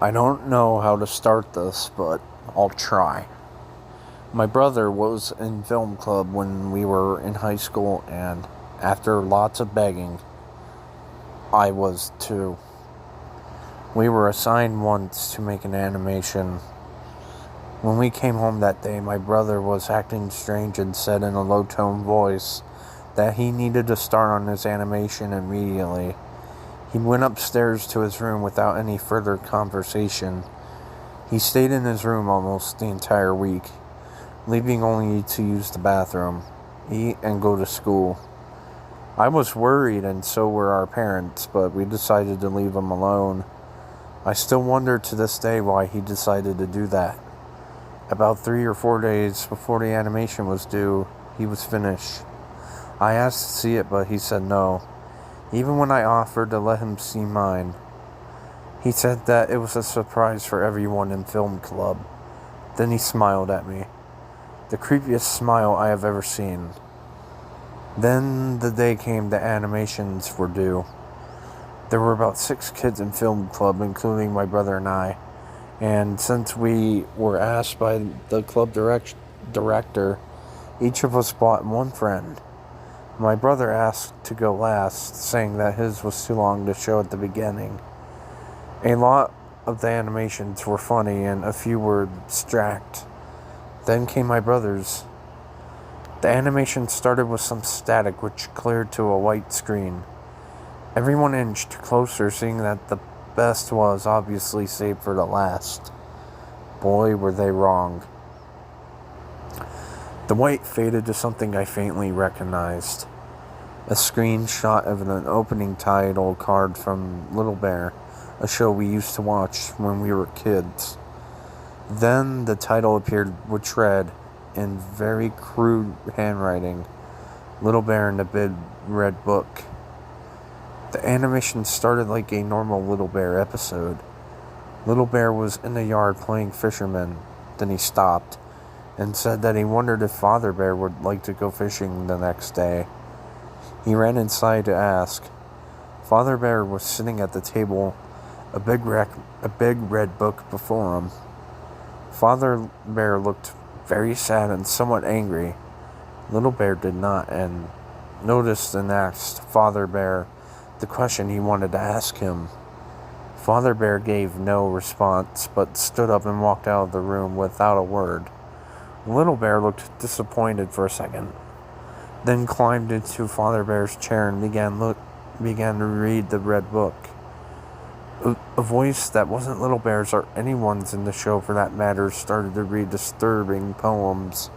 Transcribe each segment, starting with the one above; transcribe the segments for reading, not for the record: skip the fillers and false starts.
I don't know how to start this, but I'll try. My brother was in film club when we were in high school, and after lots of begging, I was too. We were assigned once to make an animation. When we came home that day, my brother was acting strange and said in a low-toned voice that he needed to start on his animation immediately. He went upstairs to his room without any further conversation. He stayed in his room almost the entire week, leaving only to use the bathroom, eat, and go to school. I was worried, and so were our parents, but we decided to leave him alone. I still wonder to this day why he decided to do that. About 3 or 4 days before the animation was due, he was finished. I asked to see it, but he said no. Even when I offered to let him see mine, he said that it was a surprise for everyone in film club. Then he smiled at me. The creepiest smile I have ever seen. Then the day came the animations were due. There were about 6 kids in film club, including my brother and I. And since we were asked by the club director, each of us bought one friend. My brother asked to go last, saying that his was too long to show at the beginning. A lot of the animations were funny and a few were abstract. Then came my brother's. The animation started with some static which cleared to a white screen. Everyone inched closer, seeing that the best was obviously saved for the last. Boy, were they wrong. The white faded to something I faintly recognized. A screenshot of an opening title card from Little Bear, a show we used to watch when we were kids. Then the title appeared, which read, in very crude handwriting, Little Bear in the Big Red Book. The animation started like a normal Little Bear episode. Little Bear was in the yard playing fisherman. Then he stopped and said that he wondered if Father Bear would like to go fishing the next day. He ran inside to ask. Father Bear was sitting at the table, a big red book before him. Father Bear looked very sad and somewhat angry. Little Bear did not, and noticed and asked Father Bear the question he wanted to ask him. Father Bear gave no response, but stood up and walked out of the room without a word. Little Bear looked disappointed for a second, then climbed into Father Bear's chair and began to read the red book. A voice that wasn't Little Bear's or anyone's in the show for that matter started to read disturbing poems.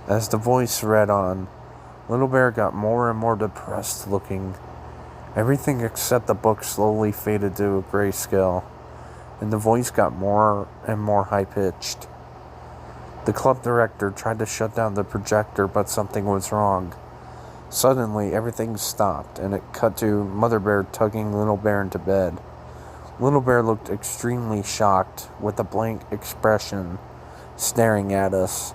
As the voice read on, Little Bear got more and more depressed looking. Everything except the book slowly faded to a grayscale, and the voice got more and more high-pitched. The club director tried to shut down the projector, but something was wrong. Suddenly, everything stopped, and it cut to Mother Bear tugging Little Bear into bed. Little Bear looked extremely shocked, with a blank expression, staring at us.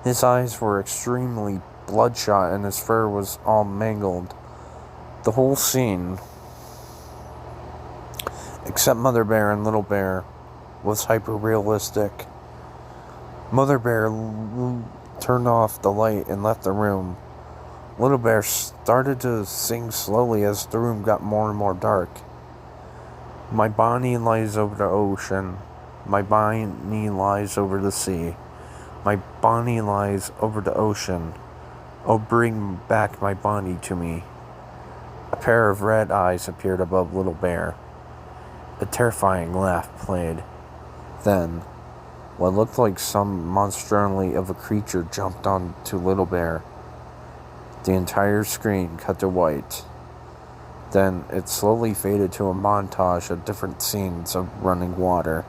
His eyes were extremely bloodshot, and his fur was all mangled. The whole scene, except Mother Bear and Little Bear, was hyper-realistic. Mother Bear turned off the light and left the room. Little Bear started to sing slowly as the room got more and more dark. My Bonnie lies over the ocean. My Bonnie lies over the sea. My Bonnie lies over the ocean. Oh, bring back my Bonnie to me. A pair of red eyes appeared above Little Bear. A terrifying laugh played. Then, what looked like some monstrosity of a creature jumped onto Little Bear. The entire screen cut to white. Then it slowly faded to a montage of different scenes of running water.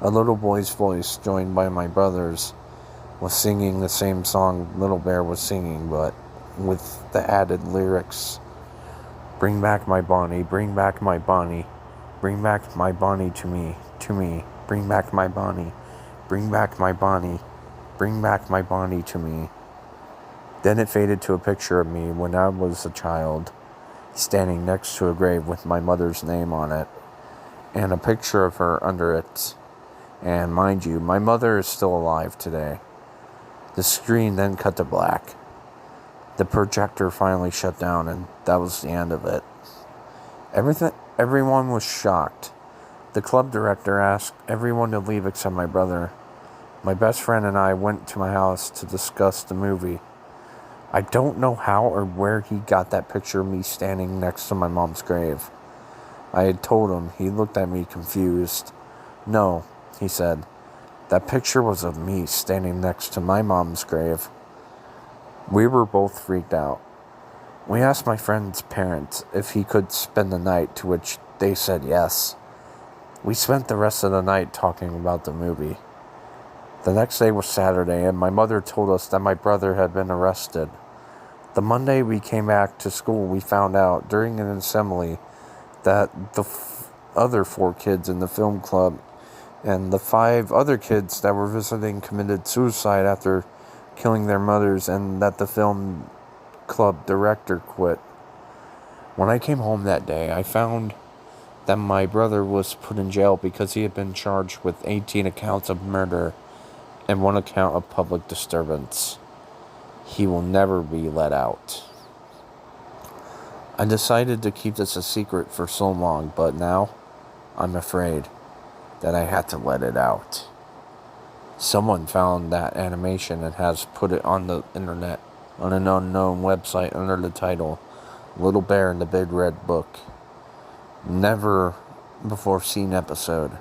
A little boy's voice, joined by my brother's, was singing the same song Little Bear was singing, but with the added lyrics. Bring back my Bonnie, bring back my Bonnie, bring back my Bonnie to me, bring back my Bonnie, bring back my Bonnie, bring back my Bonnie to me. Then it faded to a picture of me when I was a child, standing next to a grave with my mother's name on it. and a picture of her under it. And mind you, my mother is still alive today. The screen then cut to black. The projector finally shut down, and that was the end of it. Everyone was shocked. The club director asked everyone to leave except my brother. My best friend and I went to my house to discuss the movie. I don't know how or where he got that picture of me standing next to my mom's grave. I had told him. He looked at me confused. No, he said. That picture was of me standing next to my mom's grave. We were both freaked out. We asked my friend's parents if he could spend the night, to which they said yes. We spent the rest of the night talking about the movie. The next day was Saturday, and my mother told us that my brother had been arrested. The Monday we came back to school, we found out during an assembly that the other 4 kids in the film club and the 5 other kids that were visiting committed suicide after killing their mothers, and that the film club director quit. When I came home that day, I found that my brother was put in jail because he had been charged with 18 accounts of murder and 1 account of public disturbance. He will never be let out. I decided to keep this a secret for so long, but now I'm afraid that I had to let it out. Someone found that animation and has put it on the internet on an unknown website under the title Little Bear in the Big Red Book. Never before seen episode.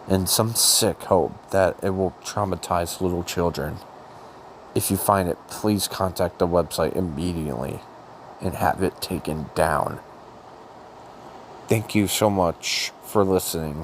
And some sick hope that it will traumatize little children. If you find it, please contact the website immediately and have it taken down. Thank you so much for listening.